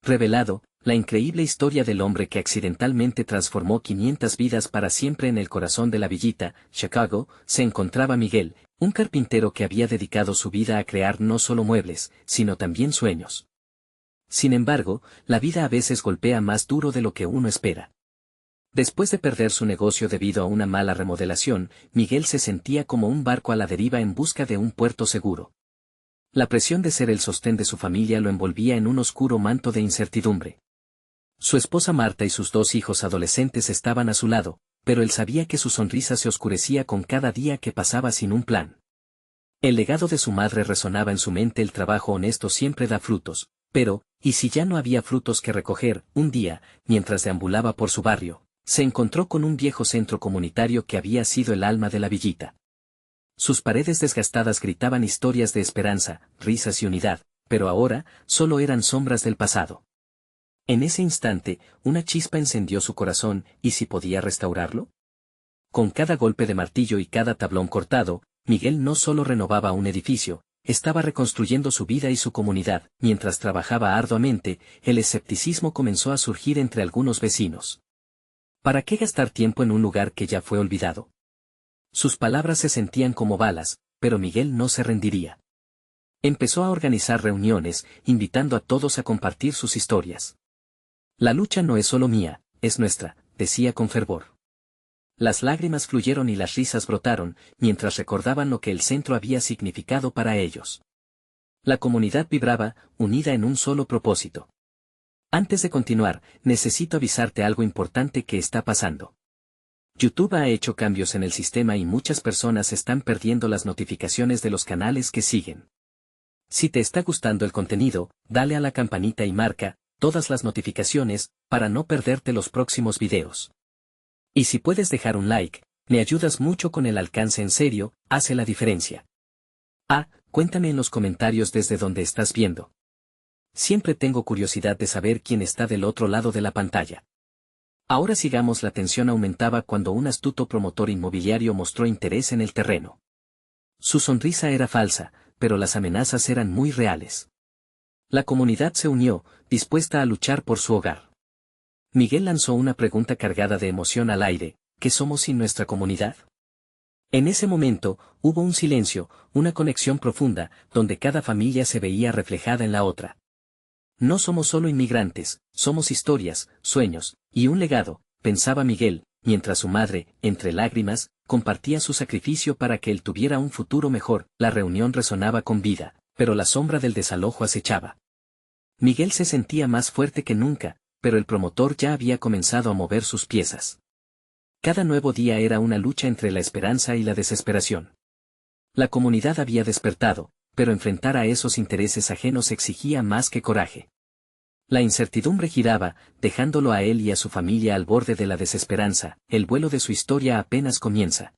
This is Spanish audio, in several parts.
revelado, la increíble historia del hombre que accidentalmente transformó 500 vidas para siempre. En el corazón de la villita, Chicago, se encontraba Miguel, un carpintero que había dedicado su vida a crear no solo muebles, sino también sueños. Sin embargo, la vida a veces golpea más duro de lo que uno espera. Después de perder su negocio debido a una mala remodelación, Miguel se sentía como un barco a la deriva en busca de un puerto seguro. La presión de ser el sostén de su familia lo envolvía en un oscuro manto de incertidumbre. Su esposa Marta y sus 2 hijos adolescentes estaban a su lado, pero él sabía que su sonrisa se oscurecía con cada día que pasaba sin un plan. El legado de su madre resonaba en su mente: el trabajo honesto siempre da frutos, pero, ¿y si ya no había frutos que recoger? Un día, mientras deambulaba por su barrio, se encontró con un viejo centro comunitario que había sido el alma de la villita. Sus paredes desgastadas gritaban historias de esperanza, risas y unidad, pero ahora, solo eran sombras del pasado. En ese instante, una chispa encendió su corazón. ¿Y si podía restaurarlo? Con cada golpe de martillo y cada tablón cortado, Miguel no solo renovaba un edificio, estaba reconstruyendo su vida y su comunidad. Mientras trabajaba arduamente, el escepticismo comenzó a surgir entre algunos vecinos. ¿Para qué gastar tiempo en un lugar que ya fue olvidado? Sus palabras se sentían como balas, pero Miguel no se rendiría. Empezó a organizar reuniones, invitando a todos a compartir sus historias. La lucha no es solo mía, es nuestra, decía con fervor. Las lágrimas fluyeron y las risas brotaron, mientras recordaban lo que el centro había significado para ellos. La comunidad vibraba, unida en un solo propósito. Antes de continuar, necesito avisarte algo importante que está pasando. YouTube ha hecho cambios en el sistema y muchas personas están perdiendo las notificaciones de los canales que siguen. Si te está gustando el contenido, dale a la campanita y marca todas las notificaciones, para no perderte los próximos videos. Y si puedes dejar un like, me ayudas mucho con el alcance. En serio, hace la diferencia. Cuéntame en los comentarios desde donde estás viendo. Siempre tengo curiosidad de saber quién está del otro lado de la pantalla. Ahora sigamos. La tensión aumentaba cuando un astuto promotor inmobiliario mostró interés en el terreno. Su sonrisa era falsa, pero las amenazas eran muy reales. La comunidad se unió, dispuesta a luchar por su hogar. Miguel lanzó una pregunta cargada de emoción al aire: ¿qué somos sin nuestra comunidad? En ese momento, hubo un silencio, una conexión profunda, donde cada familia se veía reflejada en la otra. No somos solo inmigrantes, somos historias, sueños, y un legado, pensaba Miguel, mientras su madre, entre lágrimas, compartía su sacrificio para que él tuviera un futuro mejor. La reunión resonaba con vida, pero la sombra del desalojo acechaba. Miguel se sentía más fuerte que nunca, pero el promotor ya había comenzado a mover sus piezas. Cada nuevo día era una lucha entre la esperanza y la desesperación. La comunidad había despertado, pero enfrentar a esos intereses ajenos exigía más que coraje. La incertidumbre giraba, dejándolo a él y a su familia al borde de la desesperanza. El vuelo de su historia apenas comienza.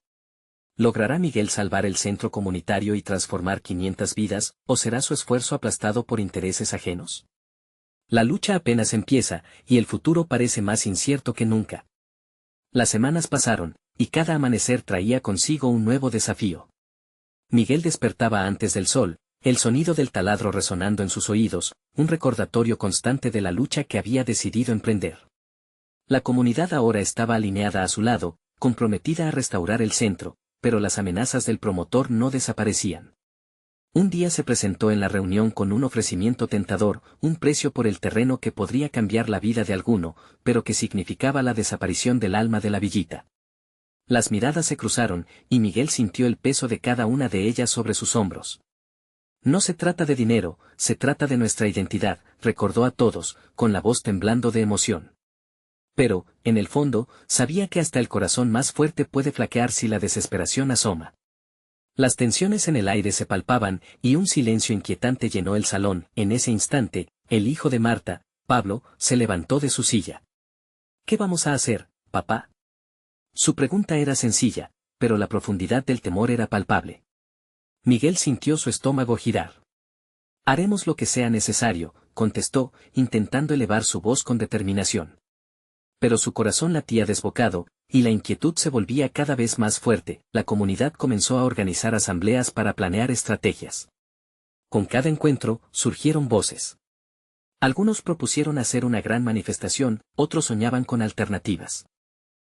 ¿Logrará Miguel salvar el centro comunitario y transformar 500 vidas, o será su esfuerzo aplastado por intereses ajenos? La lucha apenas empieza, y el futuro parece más incierto que nunca. Las semanas pasaron, y cada amanecer traía consigo un nuevo desafío. Miguel despertaba antes del sol, el sonido del taladro resonando en sus oídos, un recordatorio constante de la lucha que había decidido emprender. La comunidad ahora estaba alineada a su lado, comprometida a restaurar el centro, pero las amenazas del promotor no desaparecían. Un día se presentó en la reunión con un ofrecimiento tentador: un precio por el terreno que podría cambiar la vida de alguno, pero que significaba la desaparición del alma de la villita. Las miradas se cruzaron, y Miguel sintió el peso de cada una de ellas sobre sus hombros. No se trata de dinero, se trata de nuestra identidad, recordó a todos, con la voz temblando de emoción. Pero, en el fondo, sabía que hasta el corazón más fuerte puede flaquear si la desesperación asoma. Las tensiones en el aire se palpaban, y un silencio inquietante llenó el salón. En ese instante, el hijo de Marta, Pablo, se levantó de su silla. ¿Qué vamos a hacer, papá? Su pregunta era sencilla, pero la profundidad del temor era palpable. Miguel sintió su estómago girar. Haremos lo que sea necesario, contestó, intentando elevar su voz con determinación. Pero su corazón latía desbocado, y la inquietud se volvía cada vez más fuerte. La comunidad comenzó a organizar asambleas para planear estrategias. Con cada encuentro, surgieron voces. Algunos propusieron hacer una gran manifestación, otros soñaban con alternativas.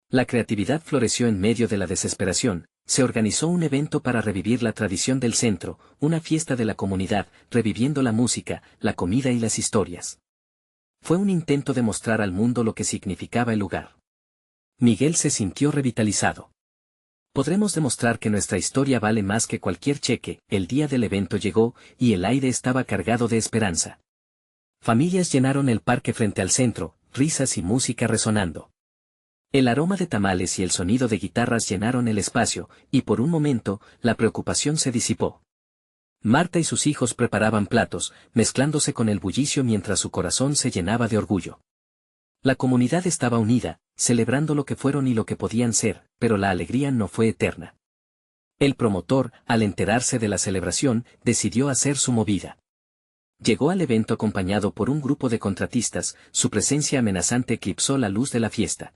La creatividad floreció en medio de la desesperación. Se organizó un evento para revivir la tradición del centro, una fiesta de la comunidad, reviviendo la música, la comida y las historias. Fue un intento de mostrar al mundo lo que significaba el lugar. Miguel se sintió revitalizado. Podremos demostrar que nuestra historia vale más que cualquier cheque. El día del evento llegó, y el aire estaba cargado de esperanza. Familias llenaron el parque frente al centro, risas y música resonando. El aroma de tamales y el sonido de guitarras llenaron el espacio, y por un momento, la preocupación se disipó. Marta y sus hijos preparaban platos, mezclándose con el bullicio mientras su corazón se llenaba de orgullo. La comunidad estaba unida, celebrando lo que fueron y lo que podían ser, pero la alegría no fue eterna. El promotor, al enterarse de la celebración, decidió hacer su movida. Llegó al evento acompañado por un grupo de contratistas, su presencia amenazante eclipsó la luz de la fiesta.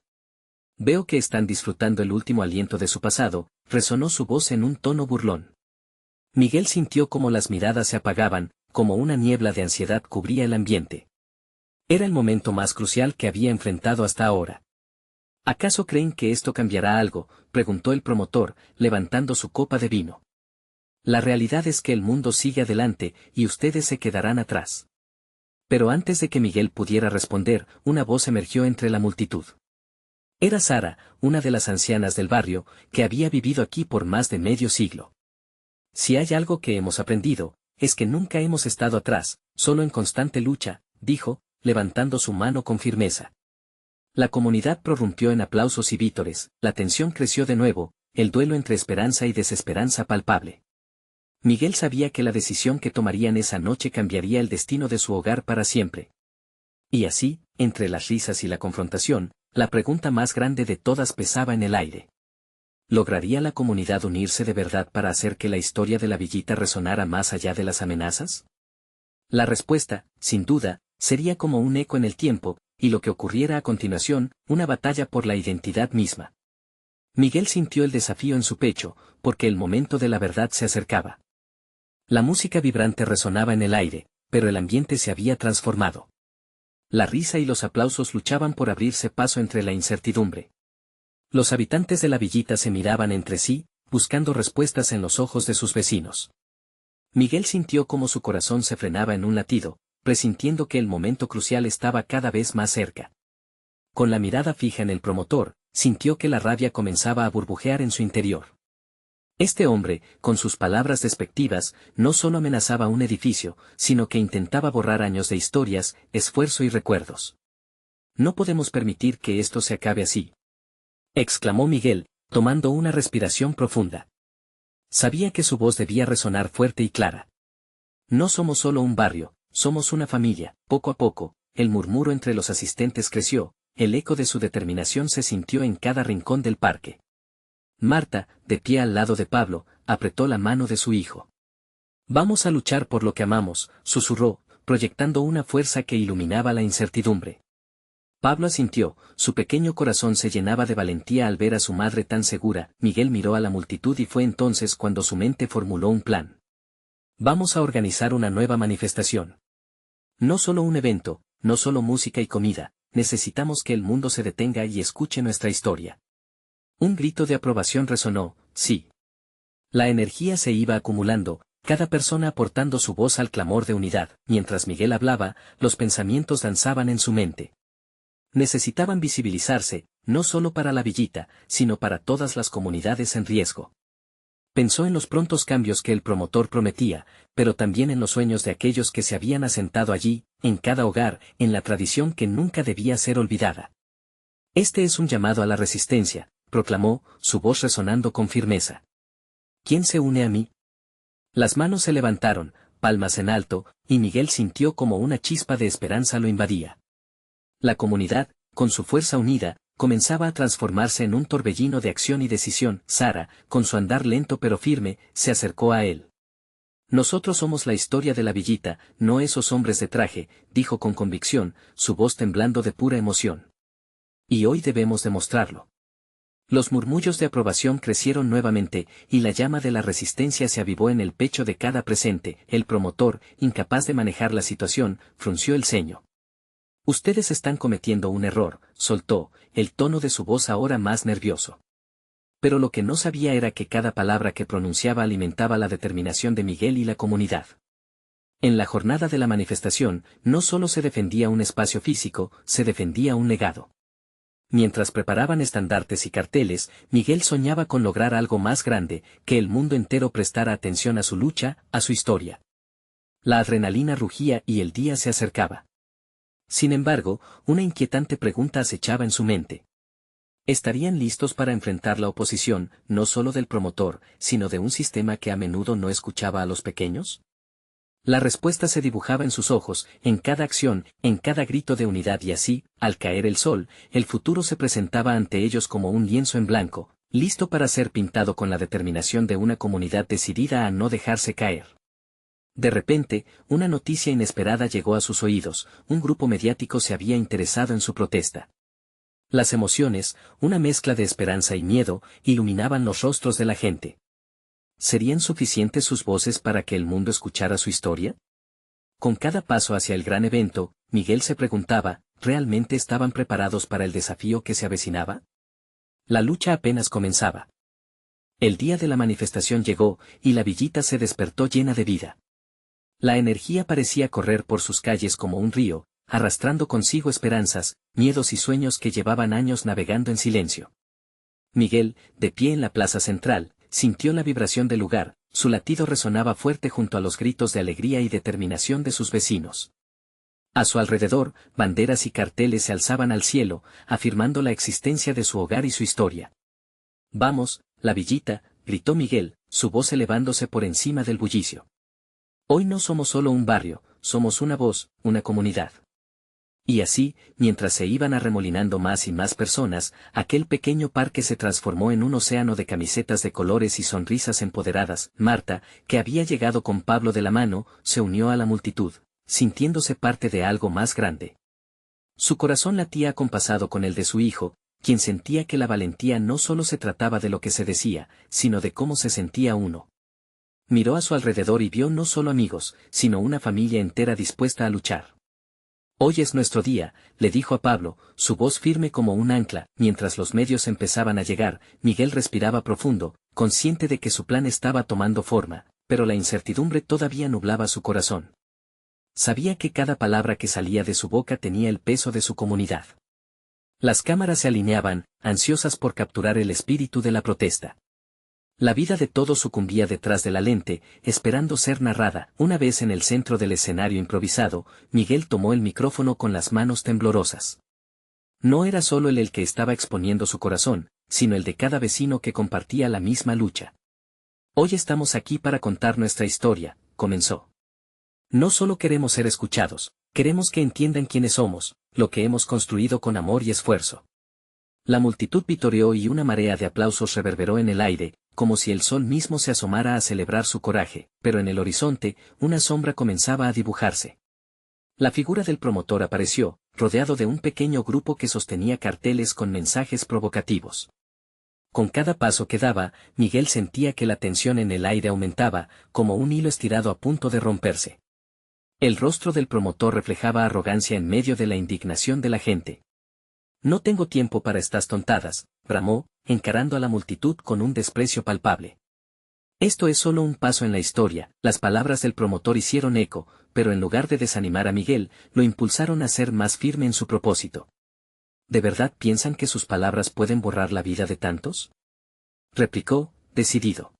Veo que están disfrutando el último aliento de su pasado, resonó su voz en un tono burlón. Miguel sintió como las miradas se apagaban, como una niebla de ansiedad cubría el ambiente. Era el momento más crucial que había enfrentado hasta ahora. ¿Acaso creen que esto cambiará algo?, preguntó el promotor, levantando su copa de vino. La realidad es que el mundo sigue adelante, y ustedes se quedarán atrás. Pero antes de que Miguel pudiera responder, una voz emergió entre la multitud. Era Sara, una de las ancianas del barrio, que había vivido aquí por más de medio siglo. Si hay algo que hemos aprendido, es que nunca hemos estado atrás, solo en constante lucha, dijo, levantando su mano con firmeza. La comunidad prorrumpió en aplausos y vítores, la tensión creció de nuevo, el duelo entre esperanza y desesperanza palpable. Miguel sabía que la decisión que tomarían esa noche cambiaría el destino de su hogar para siempre. Y así, entre las risas y la confrontación, la pregunta más grande de todas pesaba en el aire. ¿Lograría la comunidad unirse de verdad para hacer que la historia de la villita resonara más allá de las amenazas? La respuesta, sin duda, sería como un eco en el tiempo, y lo que ocurriera a continuación, una batalla por la identidad misma. Miguel sintió el desafío en su pecho, porque el momento de la verdad se acercaba. La música vibrante resonaba en el aire, pero el ambiente se había transformado. La risa y los aplausos luchaban por abrirse paso entre la incertidumbre. Los habitantes de la villita se miraban entre sí, buscando respuestas en los ojos de sus vecinos. Miguel sintió cómo su corazón se frenaba en un latido, presintiendo que el momento crucial estaba cada vez más cerca. Con la mirada fija en el promotor, sintió que la rabia comenzaba a burbujear en su interior. Este hombre, con sus palabras despectivas, no solo amenazaba un edificio, sino que intentaba borrar años de historias, esfuerzo y recuerdos. No podemos permitir que esto se acabe así, exclamó Miguel, tomando una respiración profunda. Sabía que su voz debía resonar fuerte y clara. No somos solo un barrio, somos una familia. Poco a poco, el murmuro entre los asistentes creció, el eco de su determinación se sintió en cada rincón del parque. Marta, de pie al lado de Pablo, apretó la mano de su hijo. Vamos a luchar por lo que amamos, susurró, proyectando una fuerza que iluminaba la incertidumbre. Pablo asintió, su pequeño corazón se llenaba de valentía al ver a su madre tan segura. Miguel miró a la multitud y fue entonces cuando su mente formuló un plan. Vamos a organizar una nueva manifestación. No solo un evento, no solo música y comida, necesitamos que el mundo se detenga y escuche nuestra historia. Un grito de aprobación resonó, sí. La energía se iba acumulando, cada persona aportando su voz al clamor de unidad. Mientras Miguel hablaba, los pensamientos danzaban en su mente. Necesitaban visibilizarse, no solo para la villita, sino para todas las comunidades en riesgo. Pensó en los prontos cambios que el promotor prometía, pero también en los sueños de aquellos que se habían asentado allí, en cada hogar, en la tradición que nunca debía ser olvidada. Este es un llamado a la resistencia, proclamó, su voz resonando con firmeza. ¿Quién se une a mí? Las manos se levantaron, palmas en alto, y Miguel sintió como una chispa de esperanza lo invadía. La comunidad, con su fuerza unida, comenzaba a transformarse en un torbellino de acción y decisión. Sara, con su andar lento pero firme, se acercó a él. Nosotros somos la historia de la villita, no esos hombres de traje, dijo con convicción, su voz temblando de pura emoción. Y hoy debemos demostrarlo. Los murmullos de aprobación crecieron nuevamente, y la llama de la resistencia se avivó en el pecho de cada presente. El promotor, incapaz de manejar la situación, frunció el ceño. Ustedes están cometiendo un error, soltó, el tono de su voz ahora más nervioso. Pero lo que no sabía era que cada palabra que pronunciaba alimentaba la determinación de Miguel y la comunidad. En la jornada de la manifestación, no solo se defendía un espacio físico, se defendía un legado. Mientras preparaban estandartes y carteles, Miguel soñaba con lograr algo más grande, que el mundo entero prestara atención a su lucha, a su historia. La adrenalina rugía y el día se acercaba. Sin embargo, una inquietante pregunta acechaba en su mente. ¿Estarían listos para enfrentar la oposición, no solo del promotor, sino de un sistema que a menudo no escuchaba a los pequeños? La respuesta se dibujaba en sus ojos, en cada acción, en cada grito de unidad y así, al caer el sol, el futuro se presentaba ante ellos como un lienzo en blanco, listo para ser pintado con la determinación de una comunidad decidida a no dejarse caer. De repente, una noticia inesperada llegó a sus oídos, un grupo mediático se había interesado en su protesta. Las emociones, una mezcla de esperanza y miedo, iluminaban los rostros de la gente. ¿Serían suficientes sus voces para que el mundo escuchara su historia? Con cada paso hacia el gran evento, Miguel se preguntaba, ¿realmente estaban preparados para el desafío que se avecinaba? La lucha apenas comenzaba. El día de la manifestación llegó, y la villita se despertó llena de vida. La energía parecía correr por sus calles como un río, arrastrando consigo esperanzas, miedos y sueños que llevaban años navegando en silencio. Miguel, de pie en la plaza central, sintió la vibración del lugar, su latido resonaba fuerte junto a los gritos de alegría y determinación de sus vecinos. A su alrededor, banderas y carteles se alzaban al cielo, afirmando la existencia de su hogar y su historia. «Vamos, la villita», gritó Miguel, su voz elevándose por encima del bullicio. «Hoy no somos solo un barrio, somos una voz, una comunidad». Y así, mientras se iban arremolinando más y más personas, aquel pequeño parque se transformó en un océano de camisetas de colores y sonrisas empoderadas. Marta, que había llegado con Pablo de la mano, se unió a la multitud, sintiéndose parte de algo más grande. Su corazón latía acompasado con el de su hijo, quien sentía que la valentía no solo se trataba de lo que se decía, sino de cómo se sentía uno. Miró a su alrededor y vio no solo amigos, sino una familia entera dispuesta a luchar. «Hoy es nuestro día», le dijo a Pablo, su voz firme como un ancla. Mientras los medios empezaban a llegar, Miguel respiraba profundo, consciente de que su plan estaba tomando forma, pero la incertidumbre todavía nublaba su corazón. Sabía que cada palabra que salía de su boca tenía el peso de su comunidad. Las cámaras se alineaban, ansiosas por capturar el espíritu de la protesta. La vida de todos sucumbía detrás de la lente, esperando ser narrada. Una vez en el centro del escenario improvisado, Miguel tomó el micrófono con las manos temblorosas. No era solo él el que estaba exponiendo su corazón, sino el de cada vecino que compartía la misma lucha. «Hoy estamos aquí para contar nuestra historia», comenzó. «No solo queremos ser escuchados, queremos que entiendan quiénes somos, lo que hemos construido con amor y esfuerzo». La multitud vitoreó y una marea de aplausos reverberó en el aire, como si el sol mismo se asomara a celebrar su coraje, pero en el horizonte, una sombra comenzaba a dibujarse. La figura del promotor apareció, rodeado de un pequeño grupo que sostenía carteles con mensajes provocativos. Con cada paso que daba, Miguel sentía que la tensión en el aire aumentaba, como un hilo estirado a punto de romperse. El rostro del promotor reflejaba arrogancia en medio de la indignación de la gente. «No tengo tiempo para estas tontadas», bramó, encarando a la multitud con un desprecio palpable. «Esto es solo un paso en la historia». Las palabras del promotor hicieron eco, pero en lugar de desanimar a Miguel, lo impulsaron a ser más firme en su propósito. ¿De verdad piensan que sus palabras pueden borrar la vida de tantos?, replicó, decidido.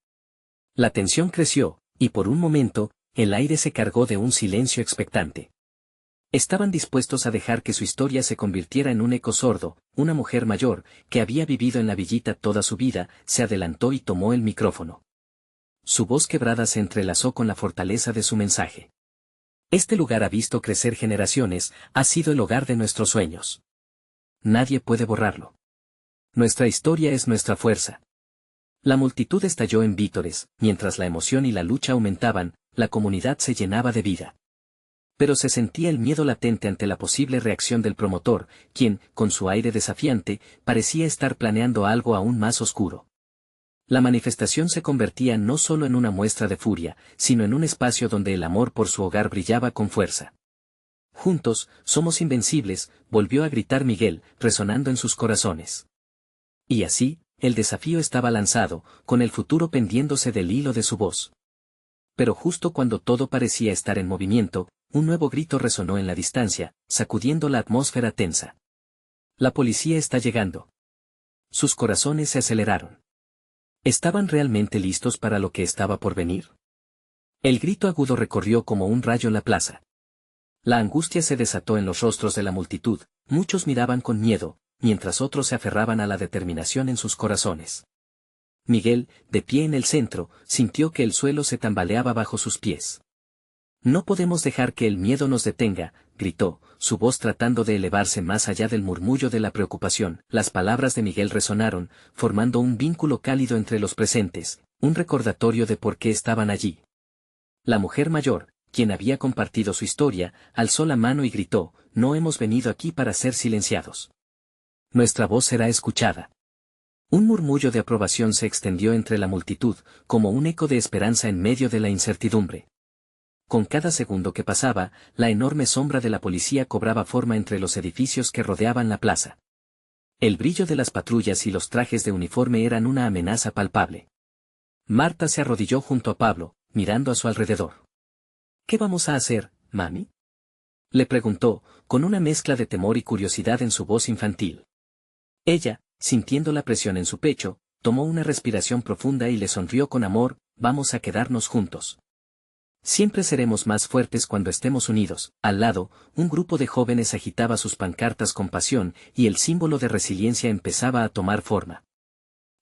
La tensión creció, y por un momento, el aire se cargó de un silencio expectante. Estaban dispuestos a dejar que su historia se convirtiera en un eco sordo. Una mujer mayor, que había vivido en la villita toda su vida, se adelantó y tomó el micrófono. Su voz quebrada se entrelazó con la fortaleza de su mensaje. «Este lugar ha visto crecer generaciones, ha sido el hogar de nuestros sueños. Nadie puede borrarlo. Nuestra historia es nuestra fuerza». La multitud estalló en vítores, mientras la emoción y la lucha aumentaban, la comunidad se llenaba de vida. Pero se sentía el miedo latente ante la posible reacción del promotor, quien, con su aire desafiante, parecía estar planeando algo aún más oscuro. La manifestación se convertía no solo en una muestra de furia, sino en un espacio donde el amor por su hogar brillaba con fuerza. Juntos, somos invencibles, volvió a gritar Miguel, resonando en sus corazones. Y así, el desafío estaba lanzado, con el futuro pendiéndose del hilo de su voz. Pero justo cuando todo parecía estar en movimiento, un nuevo grito resonó en la distancia, sacudiendo la atmósfera tensa. La policía está llegando. Sus corazones se aceleraron. ¿Estaban realmente listos para lo que estaba por venir? El grito agudo recorrió como un rayo la plaza. La angustia se desató en los rostros de la multitud, muchos miraban con miedo, mientras otros se aferraban a la determinación en sus corazones. Miguel, de pie en el centro, sintió que el suelo se tambaleaba bajo sus pies. No podemos dejar que el miedo nos detenga, gritó, su voz tratando de elevarse más allá del murmullo de la preocupación. Las palabras de Miguel resonaron, formando un vínculo cálido entre los presentes, un recordatorio de por qué estaban allí. La mujer mayor, quien había compartido su historia, alzó la mano y gritó, no hemos venido aquí para ser silenciados. Nuestra voz será escuchada. Un murmullo de aprobación se extendió entre la multitud, como un eco de esperanza en medio de la incertidumbre. Con cada segundo que pasaba, la enorme sombra de la policía cobraba forma entre los edificios que rodeaban la plaza. El brillo de las patrullas y los trajes de uniforme eran una amenaza palpable. Marta se arrodilló junto a Pablo, mirando a su alrededor. ¿Qué vamos a hacer, mami? Le preguntó, con una mezcla de temor y curiosidad en su voz infantil. Ella, sintiendo la presión en su pecho, tomó una respiración profunda y le sonrió con amor, vamos a quedarnos juntos. Siempre seremos más fuertes cuando estemos unidos. Al lado, un grupo de jóvenes agitaba sus pancartas con pasión, y el símbolo de resiliencia empezaba a tomar forma.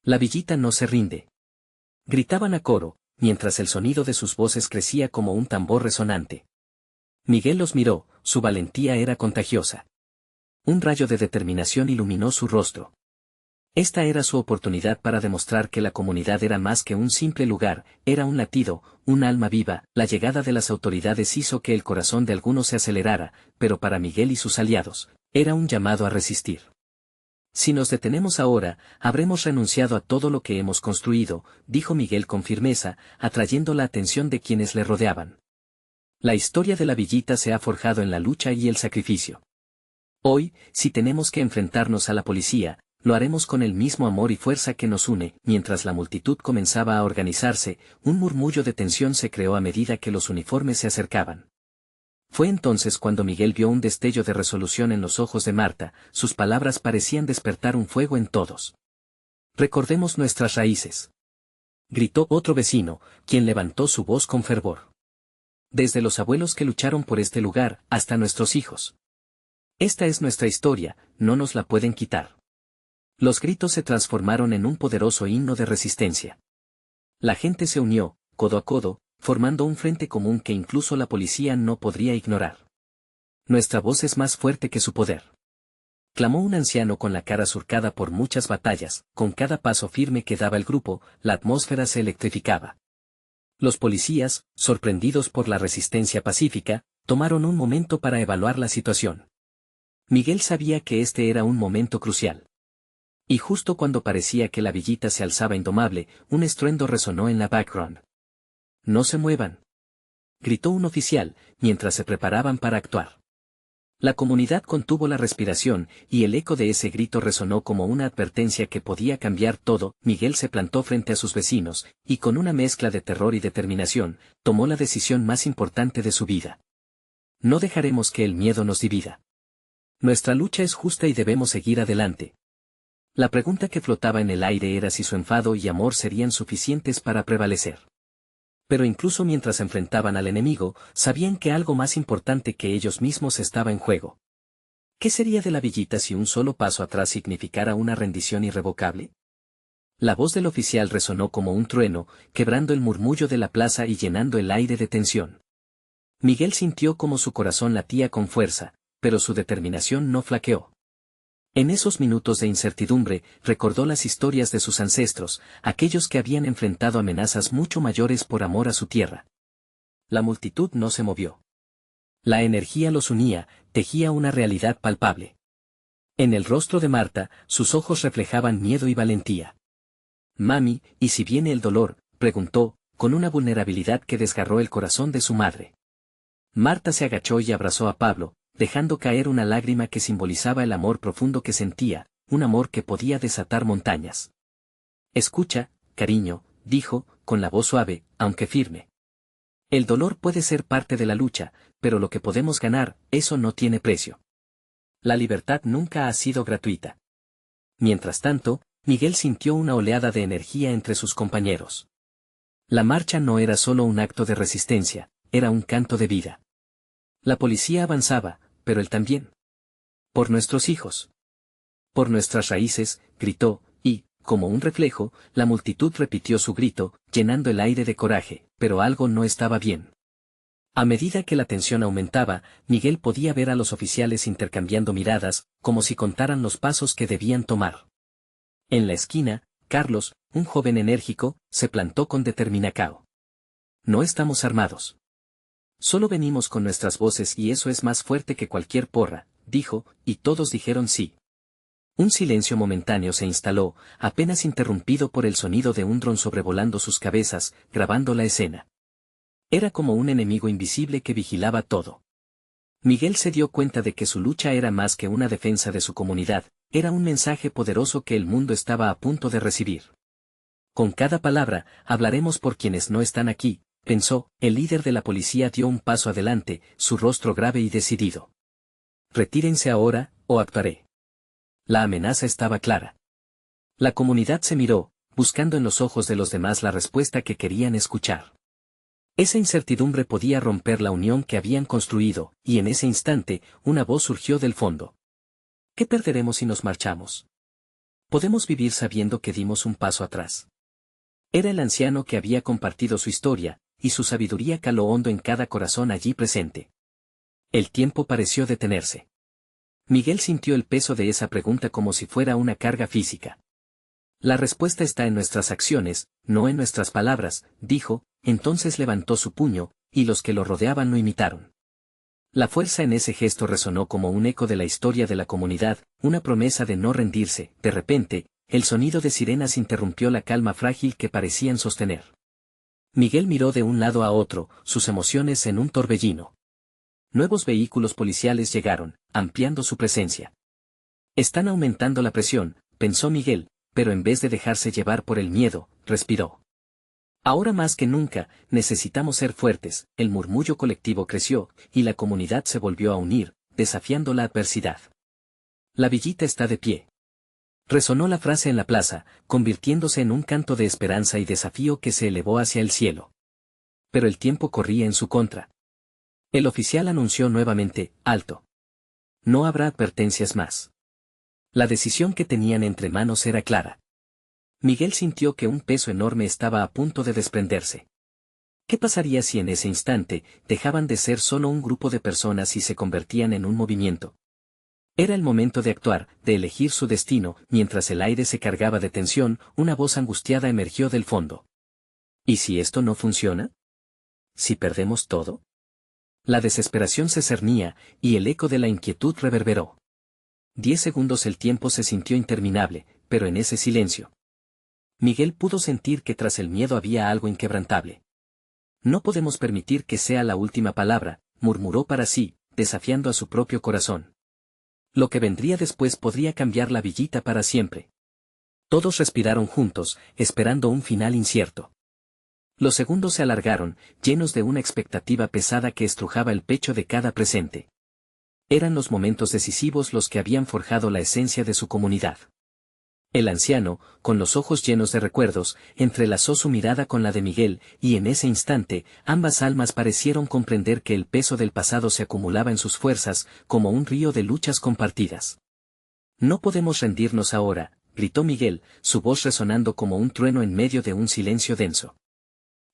La villita no se rinde. Gritaban a coro, mientras el sonido de sus voces crecía como un tambor resonante. Miguel los miró, su valentía era contagiosa. Un rayo de determinación iluminó su rostro. Esta era su oportunidad para demostrar que la comunidad era más que un simple lugar, era un latido, un alma viva. La llegada de las autoridades hizo que el corazón de algunos se acelerara, pero para Miguel y sus aliados, era un llamado a resistir. Si nos detenemos ahora, habremos renunciado a todo lo que hemos construido, dijo Miguel con firmeza, atrayendo la atención de quienes le rodeaban. La historia de la villita se ha forjado en la lucha y el sacrificio. Hoy, si tenemos que enfrentarnos a la policía, lo haremos con el mismo amor y fuerza que nos une. Mientras la multitud comenzaba a organizarse, un murmullo de tensión se creó a medida que los uniformes se acercaban. Fue entonces cuando Miguel vio un destello de resolución en los ojos de Marta, sus palabras parecían despertar un fuego en todos. Recordemos nuestras raíces. Gritó otro vecino, quien levantó su voz con fervor. Desde los abuelos que lucharon por este lugar, hasta nuestros hijos. Esta es nuestra historia, no nos la pueden quitar. Los gritos se transformaron en un poderoso himno de resistencia. La gente se unió, codo a codo, formando un frente común que incluso la policía no podría ignorar. Nuestra voz es más fuerte que su poder. Clamó un anciano con la cara surcada por muchas batallas, con cada paso firme que daba el grupo, la atmósfera se electrificaba. Los policías, sorprendidos por la resistencia pacífica, tomaron un momento para evaluar la situación. Miguel sabía que este era un momento crucial. Y justo cuando parecía que la villita se alzaba indomable, un estruendo resonó en la background. «No se muevan», gritó un oficial, mientras se preparaban para actuar. La comunidad contuvo la respiración, y el eco de ese grito resonó como una advertencia que podía cambiar todo. Miguel se plantó frente a sus vecinos, y con una mezcla de terror y determinación, tomó la decisión más importante de su vida. No dejaremos que el miedo nos divida. Nuestra lucha es justa y debemos seguir adelante. La pregunta que flotaba en el aire era si su enfado y amor serían suficientes para prevalecer. Pero incluso mientras enfrentaban al enemigo, sabían que algo más importante que ellos mismos estaba en juego. ¿Qué sería de la villita si un solo paso atrás significara una rendición irrevocable? La voz del oficial resonó como un trueno, quebrando el murmullo de la plaza y llenando el aire de tensión. Miguel sintió como su corazón latía con fuerza, pero su determinación no flaqueó. En esos minutos de incertidumbre, recordó las historias de sus ancestros, aquellos que habían enfrentado amenazas mucho mayores por amor a su tierra. La multitud no se movió. La energía los unía, tejía una realidad palpable. En el rostro de Marta, sus ojos reflejaban miedo y valentía. «Mami, ¿y si viene el dolor?», preguntó, con una vulnerabilidad que desgarró el corazón de su madre. Marta se agachó y abrazó a Pablo, dejando caer una lágrima que simbolizaba el amor profundo que sentía, un amor que podía desatar montañas. «Escucha, cariño», dijo, con la voz suave, aunque firme. «El dolor puede ser parte de la lucha, pero lo que podemos ganar, eso no tiene precio. La libertad nunca ha sido gratuita». Mientras tanto, Miguel sintió una oleada de energía entre sus compañeros. La marcha no era solo un acto de resistencia, era un canto de vida. La policía avanzaba, pero él también. «Por nuestros hijos. Por nuestras raíces», gritó, y, como un reflejo, la multitud repitió su grito, llenando el aire de coraje, pero algo no estaba bien. A medida que la tensión aumentaba, Miguel podía ver a los oficiales intercambiando miradas, como si contaran los pasos que debían tomar. En la esquina, Carlos, un joven enérgico, se plantó con determinación. «No estamos armados. Solo venimos con nuestras voces y eso es más fuerte que cualquier porra», dijo, y todos dijeron sí. Un silencio momentáneo se instaló, apenas interrumpido por el sonido de un dron sobrevolando sus cabezas, grabando la escena. Era como un enemigo invisible que vigilaba todo. Miguel se dio cuenta de que su lucha era más que una defensa de su comunidad, era un mensaje poderoso que el mundo estaba a punto de recibir. «Con cada palabra, hablaremos por quienes no están aquí», pensó. El líder de la policía dio un paso adelante, su rostro grave y decidido. «Retírense ahora, o actuaré». La amenaza estaba clara. La comunidad se miró, buscando en los ojos de los demás la respuesta que querían escuchar. Esa incertidumbre podía romper la unión que habían construido, y en ese instante, una voz surgió del fondo. «¿Qué perderemos si nos marchamos? Podemos vivir sabiendo que dimos un paso atrás». Era el anciano que había compartido su historia, y su sabiduría caló hondo en cada corazón allí presente. El tiempo pareció detenerse. Miguel sintió el peso de esa pregunta como si fuera una carga física. «La respuesta está en nuestras acciones, no en nuestras palabras», dijo, entonces levantó su puño, y los que lo rodeaban lo imitaron. La fuerza en ese gesto resonó como un eco de la historia de la comunidad, una promesa de no rendirse. De repente, el sonido de sirenas interrumpió la calma frágil que parecían sostener. Miguel miró de un lado a otro, sus emociones en un torbellino. Nuevos vehículos policiales llegaron, ampliando su presencia. «Están aumentando la presión», pensó Miguel, pero en vez de dejarse llevar por el miedo, respiró. «Ahora más que nunca, necesitamos ser fuertes». El murmullo colectivo creció, y la comunidad se volvió a unir, desafiando la adversidad. «La villita está de pie». Resonó la frase en la plaza, convirtiéndose en un canto de esperanza y desafío que se elevó hacia el cielo. Pero el tiempo corría en su contra. El oficial anunció nuevamente: «Alto. No habrá advertencias más». La decisión que tenían entre manos era clara. Miguel sintió que un peso enorme estaba a punto de desprenderse. ¿Qué pasaría si en ese instante dejaban de ser solo un grupo de personas y se convertían en un movimiento? Era el momento de actuar, de elegir su destino. Mientras el aire se cargaba de tensión, una voz angustiada emergió del fondo. «¿Y si esto no funciona? ¿Si perdemos todo?». La desesperación se cernía, y el eco de la inquietud reverberó. 10 segundos. El tiempo se sintió interminable, pero en ese silencio, Miguel pudo sentir que tras el miedo había algo inquebrantable. «No podemos permitir que sea la última palabra», murmuró para sí, desafiando a su propio corazón. Lo que vendría después podría cambiar la villita para siempre. Todos respiraron juntos, esperando un final incierto. Los segundos se alargaron, llenos de una expectativa pesada que estrujaba el pecho de cada presente. Eran los momentos decisivos los que habían forjado la esencia de su comunidad. El anciano, con los ojos llenos de recuerdos, entrelazó su mirada con la de Miguel, y en ese instante, ambas almas parecieron comprender que el peso del pasado se acumulaba en sus fuerzas, como un río de luchas compartidas. «No podemos rendirnos ahora», gritó Miguel, su voz resonando como un trueno en medio de un silencio denso.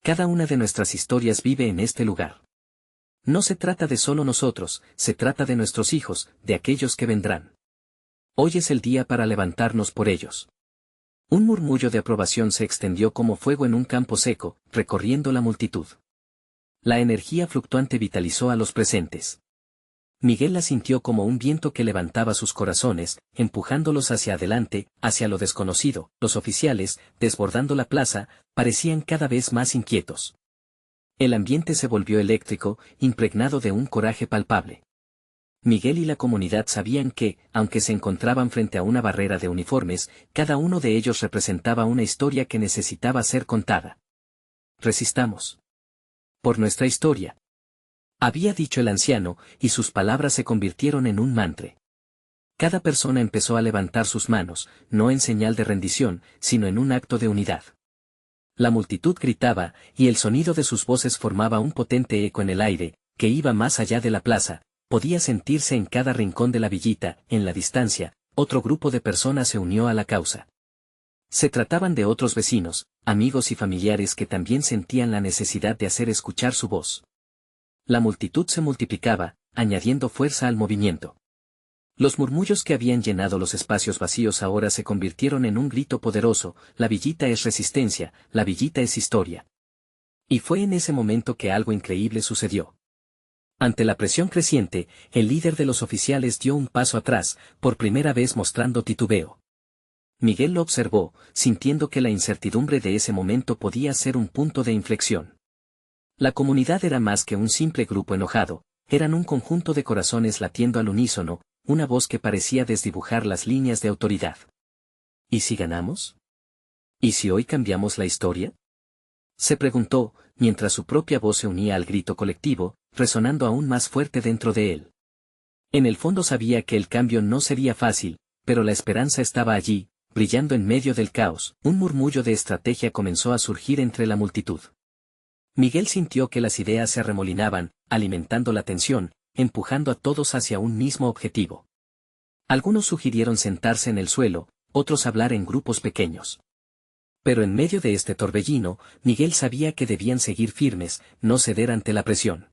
«Cada una de nuestras historias vive en este lugar. No se trata de solo nosotros, se trata de nuestros hijos, de aquellos que vendrán. Hoy es el día para levantarnos por ellos». Un murmullo de aprobación se extendió como fuego en un campo seco, recorriendo la multitud. La energía fluctuante vitalizó a los presentes. Miguel la sintió como un viento que levantaba sus corazones, empujándolos hacia adelante, hacia lo desconocido. Los oficiales, desbordando la plaza, parecían cada vez más inquietos. El ambiente se volvió eléctrico, impregnado de un coraje palpable. Miguel y la comunidad sabían que, aunque se encontraban frente a una barrera de uniformes, cada uno de ellos representaba una historia que necesitaba ser contada. Resistamos. Por nuestra historia. Había dicho el anciano, y sus palabras se convirtieron en un mantra. Cada persona empezó a levantar sus manos, no en señal de rendición, sino en un acto de unidad. La multitud gritaba, y el sonido de sus voces formaba un potente eco en el aire, que iba más allá de la plaza. Podía sentirse en cada rincón de la villita. En la distancia, otro grupo de personas se unió a la causa. Se trataban de otros vecinos, amigos y familiares que también sentían la necesidad de hacer escuchar su voz. La multitud se multiplicaba, añadiendo fuerza al movimiento. Los murmullos que habían llenado los espacios vacíos ahora se convirtieron en un grito poderoso: la villita es resistencia, la villita es historia. Y fue en ese momento que algo increíble sucedió. Ante la presión creciente, el líder de los oficiales dio un paso atrás, por primera vez mostrando titubeo. Miguel lo observó, sintiendo que la incertidumbre de ese momento podía ser un punto de inflexión. La comunidad era más que un simple grupo enojado, eran un conjunto de corazones latiendo al unísono, una voz que parecía desdibujar las líneas de autoridad. ¿Y si ganamos? ¿Y si hoy cambiamos la historia? Se preguntó, mientras su propia voz se unía al grito colectivo, resonando aún más fuerte dentro de él. En el fondo sabía que el cambio no sería fácil, pero la esperanza estaba allí, brillando en medio del caos. Un murmullo de estrategia comenzó a surgir entre la multitud. Miguel sintió que las ideas se arremolinaban, alimentando la tensión, empujando a todos hacia un mismo objetivo. Algunos sugirieron sentarse en el suelo, otros hablar en grupos pequeños. Pero en medio de este torbellino, Miguel sabía que debían seguir firmes, no ceder ante la presión.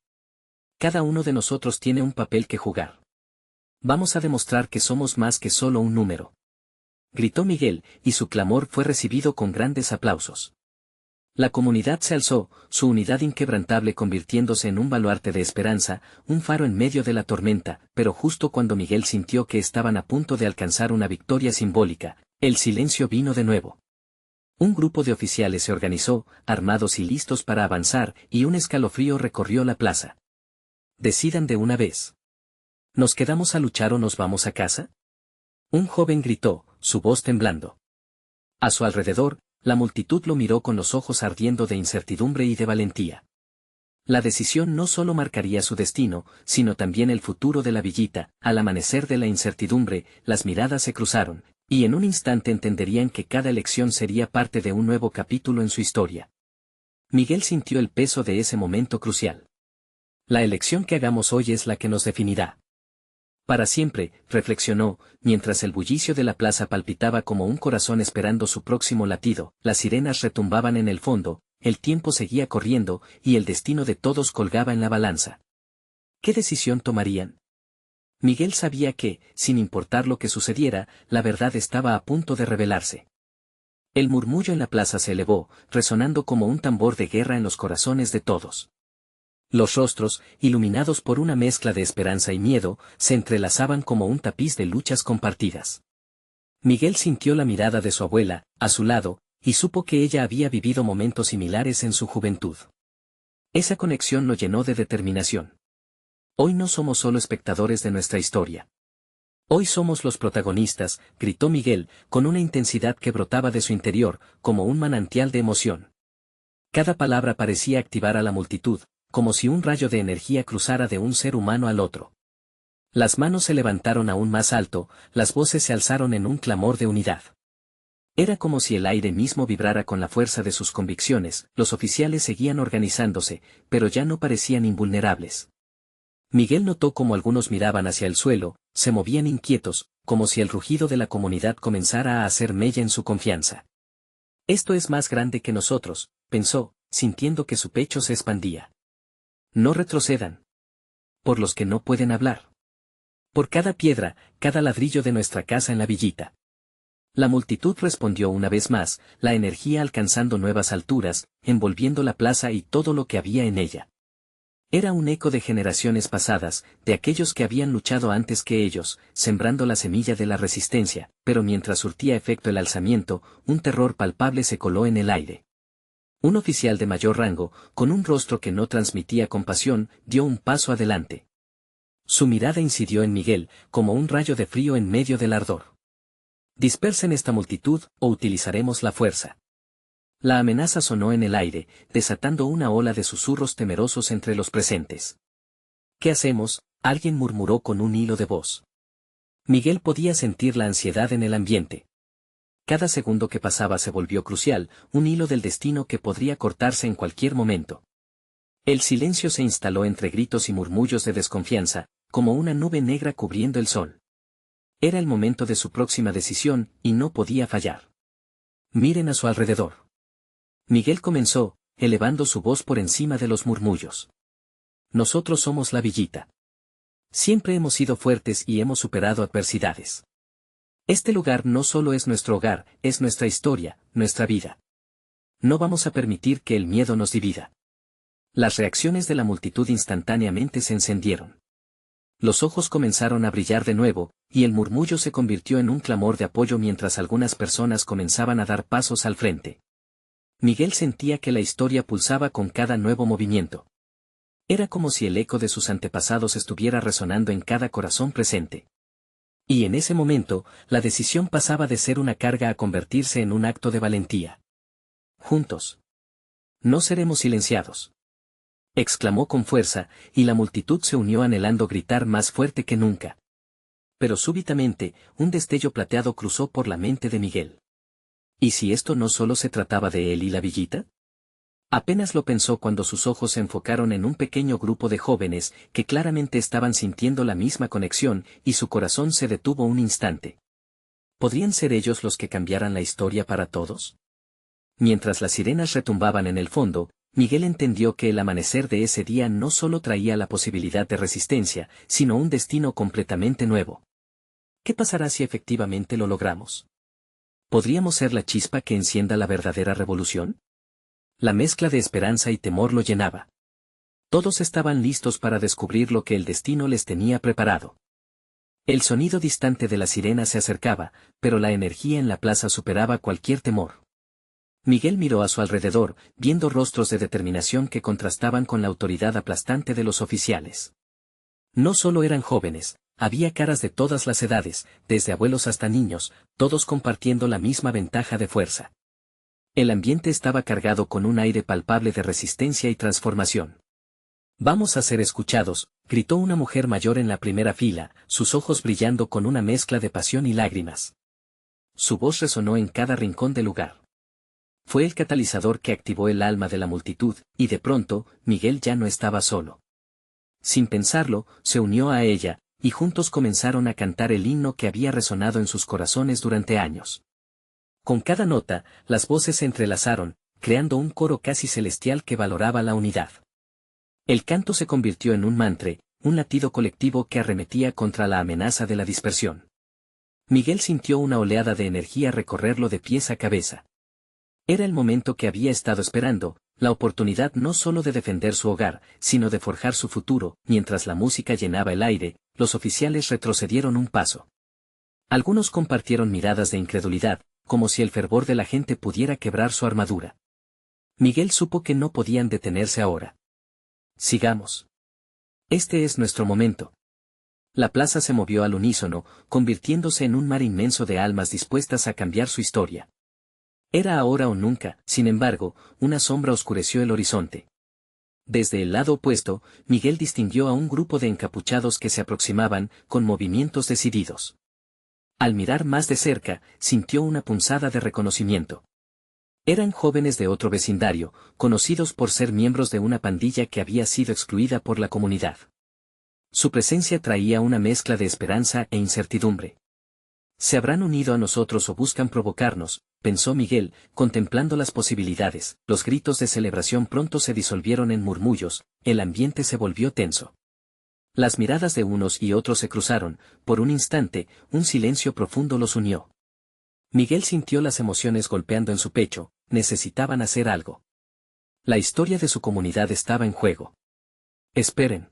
Cada uno de nosotros tiene un papel que jugar. Vamos a demostrar que somos más que solo un número. Gritó Miguel, y su clamor fue recibido con grandes aplausos. La comunidad se alzó, su unidad inquebrantable convirtiéndose en un baluarte de esperanza, un faro en medio de la tormenta. Pero justo cuando Miguel sintió que estaban a punto de alcanzar una victoria simbólica, el silencio vino de nuevo. Un grupo de oficiales se organizó, armados y listos para avanzar, y un escalofrío recorrió la plaza. Decidan de una vez. ¿Nos quedamos a luchar o nos vamos a casa? Un joven gritó, su voz temblando. A su alrededor, la multitud lo miró con los ojos ardiendo de incertidumbre y de valentía. La decisión no solo marcaría su destino, sino también el futuro de la villita. Al amanecer de la incertidumbre, las miradas se cruzaron, y en un instante entenderían que cada elección sería parte de un nuevo capítulo en su historia. Miguel sintió el peso de ese momento crucial. La elección que hagamos hoy es la que nos definirá. Para siempre, reflexionó, mientras el bullicio de la plaza palpitaba como un corazón esperando su próximo latido. Las sirenas retumbaban en el fondo, el tiempo seguía corriendo, y el destino de todos colgaba en la balanza. ¿Qué decisión tomarían? Miguel sabía que, sin importar lo que sucediera, la verdad estaba a punto de revelarse. El murmullo en la plaza se elevó, resonando como un tambor de guerra en los corazones de todos. Los rostros, iluminados por una mezcla de esperanza y miedo, se entrelazaban como un tapiz de luchas compartidas. Miguel sintió la mirada de su abuela, a su lado, y supo que ella había vivido momentos similares en su juventud. Esa conexión lo llenó de determinación. Hoy no somos solo espectadores de nuestra historia. Hoy somos los protagonistas, gritó Miguel, con una intensidad que brotaba de su interior, como un manantial de emoción. Cada palabra parecía activar a la multitud, como si un rayo de energía cruzara de un ser humano al otro. Las manos se levantaron aún más alto, las voces se alzaron en un clamor de unidad. Era como si el aire mismo vibrara con la fuerza de sus convicciones. Los oficiales seguían organizándose, pero ya no parecían invulnerables. Miguel notó cómo algunos miraban hacia el suelo, se movían inquietos, como si el rugido de la comunidad comenzara a hacer mella en su confianza. Esto es más grande que nosotros, pensó, sintiendo que su pecho se expandía. No retrocedan. Por los que no pueden hablar. Por cada piedra, cada ladrillo de nuestra casa en la villita. La multitud respondió una vez más, la energía alcanzando nuevas alturas, envolviendo la plaza y todo lo que había en ella. Era un eco de generaciones pasadas, de aquellos que habían luchado antes que ellos, sembrando la semilla de la resistencia, pero mientras surtía efecto el alzamiento, un terror palpable se coló en el aire. Un oficial de mayor rango, con un rostro que no transmitía compasión, dio un paso adelante. Su mirada incidió en Miguel, como un rayo de frío en medio del ardor. «Dispersen esta multitud, o utilizaremos la fuerza». La amenaza sonó en el aire, desatando una ola de susurros temerosos entre los presentes. «¿Qué hacemos?», alguien murmuró con un hilo de voz. Miguel podía sentir la ansiedad en el ambiente. Cada segundo que pasaba se volvió crucial, un hilo del destino que podría cortarse en cualquier momento. El silencio se instaló entre gritos y murmullos de desconfianza, como una nube negra cubriendo el sol. Era el momento de su próxima decisión, y no podía fallar. «Miren a su alrededor». Miguel comenzó, elevando su voz por encima de los murmullos. «Nosotros somos la Villita. Siempre hemos sido fuertes y hemos superado adversidades. Este lugar no solo es nuestro hogar, es nuestra historia, nuestra vida. No vamos a permitir que el miedo nos divida». Las reacciones de la multitud instantáneamente se encendieron. Los ojos comenzaron a brillar de nuevo, y el murmullo se convirtió en un clamor de apoyo mientras algunas personas comenzaban a dar pasos al frente. Miguel sentía que la historia pulsaba con cada nuevo movimiento. Era como si el eco de sus antepasados estuviera resonando en cada corazón presente. Y en ese momento, la decisión pasaba de ser una carga a convertirse en un acto de valentía. «Juntos. No seremos silenciados», exclamó con fuerza, y la multitud se unió anhelando gritar más fuerte que nunca. Pero súbitamente, un destello plateado cruzó por la mente de Miguel. ¿Y si esto no solo se trataba de él y la Villita? Apenas lo pensó cuando sus ojos se enfocaron en un pequeño grupo de jóvenes que claramente estaban sintiendo la misma conexión, y su corazón se detuvo un instante. ¿Podrían ser ellos los que cambiaran la historia para todos? Mientras las sirenas retumbaban en el fondo, Miguel entendió que el amanecer de ese día no solo traía la posibilidad de resistencia, sino un destino completamente nuevo. ¿Qué pasará si efectivamente lo logramos? ¿Podríamos ser la chispa que encienda la verdadera revolución? La mezcla de esperanza y temor lo llenaba. Todos estaban listos para descubrir lo que el destino les tenía preparado. El sonido distante de la sirena se acercaba, pero la energía en la plaza superaba cualquier temor. Miguel miró a su alrededor, viendo rostros de determinación que contrastaban con la autoridad aplastante de los oficiales. No solo eran jóvenes, había caras de todas las edades, desde abuelos hasta niños, todos compartiendo la misma ventaja de fuerza. El ambiente estaba cargado con un aire palpable de resistencia y transformación. «Vamos a ser escuchados», gritó una mujer mayor en la primera fila, sus ojos brillando con una mezcla de pasión y lágrimas. Su voz resonó en cada rincón del lugar. Fue el catalizador que activó el alma de la multitud, y de pronto, Miguel ya no estaba solo. Sin pensarlo, se unió a ella, y juntos comenzaron a cantar el himno que había resonado en sus corazones durante años. Con cada nota, las voces se entrelazaron, creando un coro casi celestial que valoraba la unidad. El canto se convirtió en un mantra, un latido colectivo que arremetía contra la amenaza de la dispersión. Miguel sintió una oleada de energía recorrerlo de pies a cabeza. Era el momento que había estado esperando, la oportunidad no solo de defender su hogar, sino de forjar su futuro. Mientras la música llenaba el aire, los oficiales retrocedieron un paso. Algunos compartieron miradas de incredulidad, como si el fervor de la gente pudiera quebrar su armadura. Miguel supo que no podían detenerse ahora. «Sigamos. Este es nuestro momento». La plaza se movió al unísono, convirtiéndose en un mar inmenso de almas dispuestas a cambiar su historia. Era ahora o nunca, sin embargo, una sombra oscureció el horizonte. Desde el lado opuesto, Miguel distinguió a un grupo de encapuchados que se aproximaban, con movimientos decididos. Al mirar más de cerca, sintió una punzada de reconocimiento. Eran jóvenes de otro vecindario, conocidos por ser miembros de una pandilla que había sido excluida por la comunidad. Su presencia traía una mezcla de esperanza e incertidumbre. «Se habrán unido a nosotros o buscan provocarnos», pensó Miguel, contemplando las posibilidades. Los gritos de celebración pronto se disolvieron en murmullos, el ambiente se volvió tenso. Las miradas de unos y otros se cruzaron, por un instante, un silencio profundo los unió. Miguel sintió las emociones golpeando en su pecho, necesitaban hacer algo. La historia de su comunidad estaba en juego. Esperen.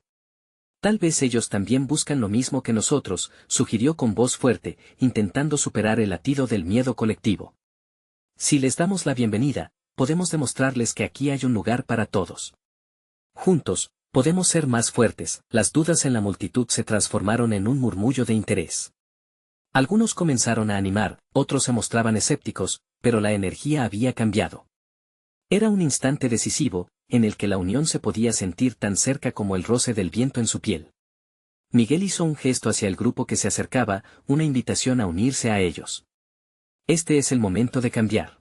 Tal vez ellos también buscan lo mismo que nosotros, sugirió con voz fuerte, intentando superar el latido del miedo colectivo. Si les damos la bienvenida, podemos demostrarles que aquí hay un lugar para todos. Juntos, podemos ser más fuertes. Las dudas en la multitud se transformaron en un murmullo de interés. Algunos comenzaron a animar, otros se mostraban escépticos, pero la energía había cambiado. Era un instante decisivo, en el que la unión se podía sentir tan cerca como el roce del viento en su piel. Miguel hizo un gesto hacia el grupo que se acercaba, una invitación a unirse a ellos. Este es el momento de cambiar.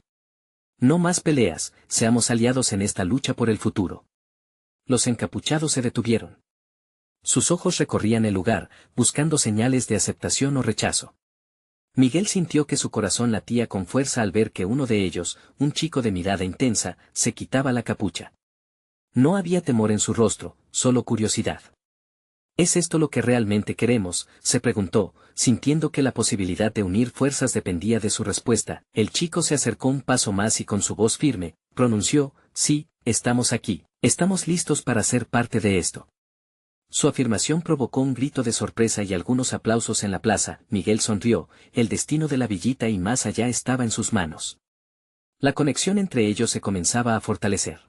No más peleas, seamos aliados en esta lucha por el futuro. Los encapuchados se detuvieron. Sus ojos recorrían el lugar, buscando señales de aceptación o rechazo. Miguel sintió que su corazón latía con fuerza al ver que uno de ellos, un chico de mirada intensa, se quitaba la capucha. No había temor en su rostro, solo curiosidad. ¿Es esto lo que realmente queremos?, se preguntó, sintiendo que la posibilidad de unir fuerzas dependía de su respuesta. El chico se acercó un paso más y con su voz firme, pronunció, sí, estamos aquí, estamos listos para ser parte de esto. Su afirmación provocó un grito de sorpresa y algunos aplausos en la plaza. Miguel sonrió, el destino de la villita y más allá estaba en sus manos. La conexión entre ellos se comenzaba a fortalecer.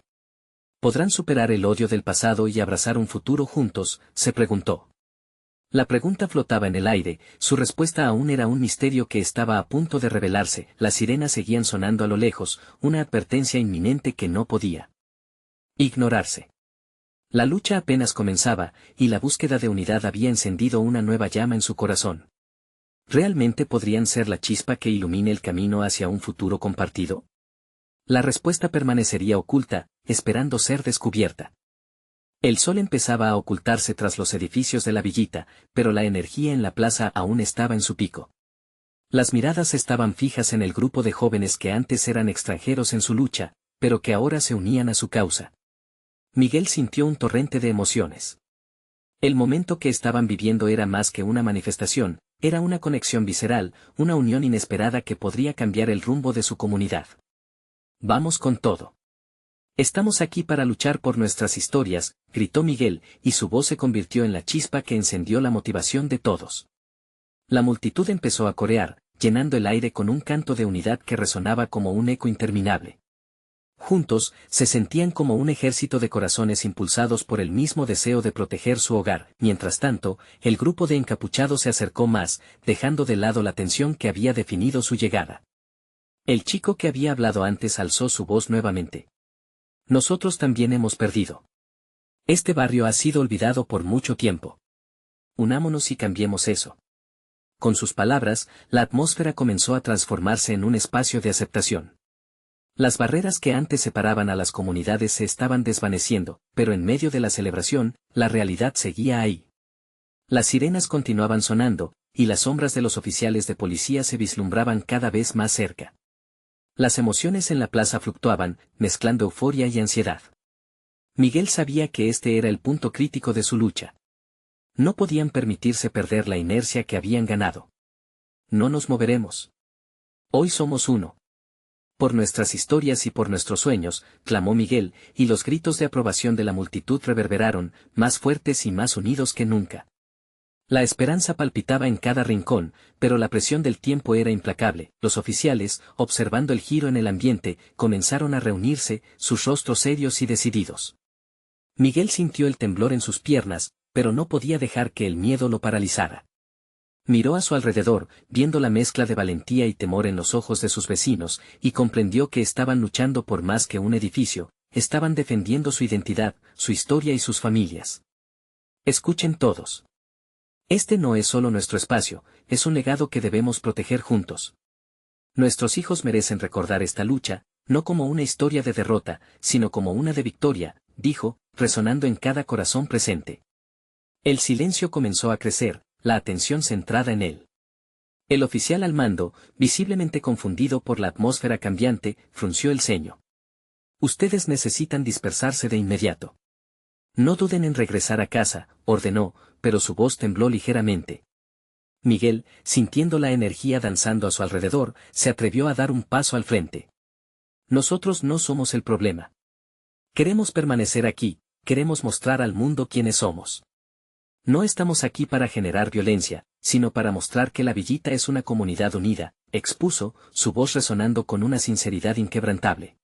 ¿Podrán superar el odio del pasado y abrazar un futuro juntos?, se preguntó. La pregunta flotaba en el aire, su respuesta aún era un misterio que estaba a punto de revelarse. Las sirenas seguían sonando a lo lejos, una advertencia inminente que no podía ignorarse. La lucha apenas comenzaba, y la búsqueda de unidad había encendido una nueva llama en su corazón. ¿Realmente podrían ser la chispa que ilumine el camino hacia un futuro compartido? La respuesta permanecería oculta, esperando ser descubierta. El sol empezaba a ocultarse tras los edificios de la villita, pero la energía en la plaza aún estaba en su pico. Las miradas estaban fijas en el grupo de jóvenes que antes eran extranjeros en su lucha, pero que ahora se unían a su causa. Miguel sintió un torrente de emociones. El momento que estaban viviendo era más que una manifestación, era una conexión visceral, una unión inesperada que podría cambiar el rumbo de su comunidad. Vamos con todo. Estamos aquí para luchar por nuestras historias, gritó Miguel, y su voz se convirtió en la chispa que encendió la motivación de todos. La multitud empezó a corear, llenando el aire con un canto de unidad que resonaba como un eco interminable. Juntos, se sentían como un ejército de corazones impulsados por el mismo deseo de proteger su hogar. Mientras tanto, el grupo de encapuchados se acercó más, dejando de lado la tensión que había definido su llegada. El chico que había hablado antes alzó su voz nuevamente. Nosotros también hemos perdido. Este barrio ha sido olvidado por mucho tiempo. Unámonos y cambiemos eso. Con sus palabras, la atmósfera comenzó a transformarse en un espacio de aceptación. Las barreras que antes separaban a las comunidades se estaban desvaneciendo, pero en medio de la celebración, la realidad seguía ahí. Las sirenas continuaban sonando, y las sombras de los oficiales de policía se vislumbraban cada vez más cerca. Las emociones en la plaza fluctuaban, mezclando euforia y ansiedad. Miguel sabía que este era el punto crítico de su lucha. No podían permitirse perder la inercia que habían ganado. No nos moveremos. Hoy somos uno. Por nuestras historias y por nuestros sueños, clamó Miguel, y los gritos de aprobación de la multitud reverberaron, más fuertes y más unidos que nunca. La esperanza palpitaba en cada rincón, pero la presión del tiempo era implacable. Los oficiales, observando el giro en el ambiente, comenzaron a reunirse, sus rostros serios y decididos. Miguel sintió el temblor en sus piernas, pero no podía dejar que el miedo lo paralizara. Miró a su alrededor, viendo la mezcla de valentía y temor en los ojos de sus vecinos, y comprendió que estaban luchando por más que un edificio, estaban defendiendo su identidad, su historia y sus familias. Escuchen todos. Este no es solo nuestro espacio, es un legado que debemos proteger juntos. Nuestros hijos merecen recordar esta lucha, no como una historia de derrota, sino como una de victoria, dijo, resonando en cada corazón presente. El silencio comenzó a crecer, la atención centrada en él. El oficial al mando, visiblemente confundido por la atmósfera cambiante, frunció el ceño. Ustedes necesitan dispersarse de inmediato. No duden en regresar a casa, ordenó, pero su voz tembló ligeramente. Miguel, sintiendo la energía danzando a su alrededor, se atrevió a dar un paso al frente. Nosotros no somos el problema. Queremos permanecer aquí, Queremos mostrar al mundo quiénes somos. No estamos aquí para generar violencia, sino para mostrar que la villita es una comunidad unida, expuso, su voz resonando con una sinceridad inquebrantable.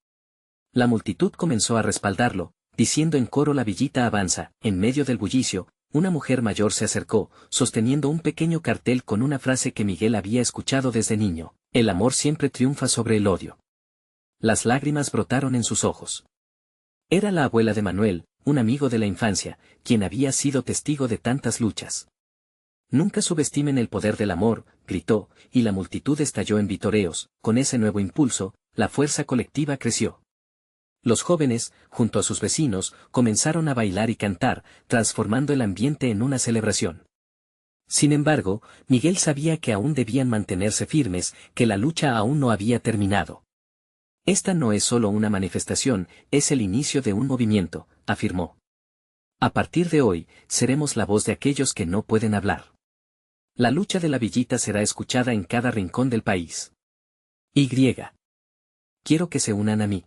La multitud comenzó a respaldarlo, diciendo en coro: la villita avanza. En medio del bullicio, una mujer mayor se acercó, sosteniendo un pequeño cartel con una frase que Miguel había escuchado desde niño: el amor siempre triunfa sobre el odio. Las lágrimas brotaron en sus ojos. Era la abuela de Manuel, un amigo de la infancia, quien había sido testigo de tantas luchas. Nunca subestimen el poder del amor, gritó, y la multitud estalló en vitoreos. Con ese nuevo impulso, la fuerza colectiva creció. Los jóvenes, junto a sus vecinos, comenzaron a bailar y cantar, transformando el ambiente en una celebración. Sin embargo, Miguel sabía que aún debían mantenerse firmes, que la lucha aún no había terminado. Esta no es solo una manifestación, es el inicio de un movimiento, afirmó. A partir de hoy, seremos la voz de aquellos que no pueden hablar. La lucha de la villita será escuchada en cada rincón del país. Quiero que se unan a mí.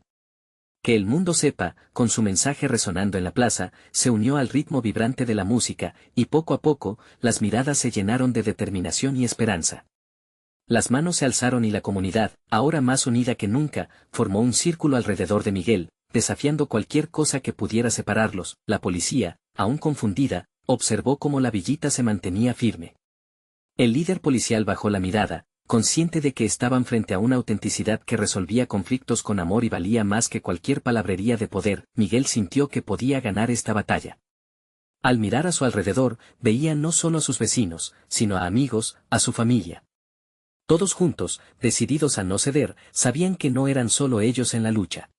Que el mundo sepa, con su mensaje resonando en la plaza, se unió al ritmo vibrante de la música, y poco a poco, las miradas se llenaron de determinación y esperanza. Las manos se alzaron y la comunidad, ahora más unida que nunca, formó un círculo alrededor de Miguel, desafiando cualquier cosa que pudiera separarlos. La policía, aún confundida, observó cómo la villita se mantenía firme. El líder policial bajó la mirada, consciente de que estaban frente a una autenticidad que resolvía conflictos con amor y valía más que cualquier palabrería de poder. Miguel sintió que podía ganar esta batalla. Al mirar a su alrededor, veía no solo a sus vecinos, sino a amigos, a su familia. Todos juntos, decididos a no ceder, sabían que no eran solo ellos en la lucha.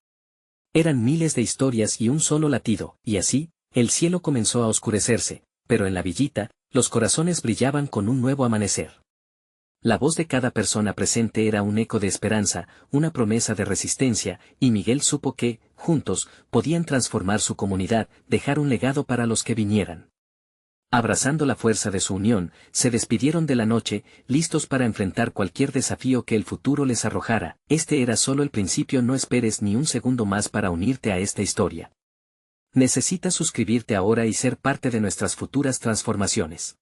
Eran miles de historias y un solo latido, y así, el cielo comenzó a oscurecerse, pero en la villita, los corazones brillaban con un nuevo amanecer. La voz de cada persona presente era un eco de esperanza, una promesa de resistencia, y Miguel supo que, juntos, podían transformar su comunidad, dejar un legado para los que vinieran. Abrazando la fuerza de su unión, se despidieron de la noche, listos para enfrentar cualquier desafío que el futuro les arrojara. Este era solo el principio. No esperes ni un segundo más para unirte a esta historia. Necesitas suscribirte ahora y ser parte de nuestras futuras transformaciones.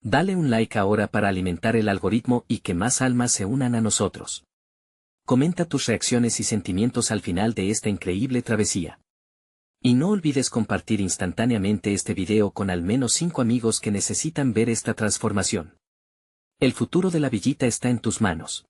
Dale un like ahora para alimentar el algoritmo y que más almas se unan a nosotros. Comenta tus reacciones y sentimientos al final de esta increíble travesía. Y no olvides compartir instantáneamente este video con al menos 5 amigos que necesitan ver esta transformación. El futuro de la villita está en tus manos.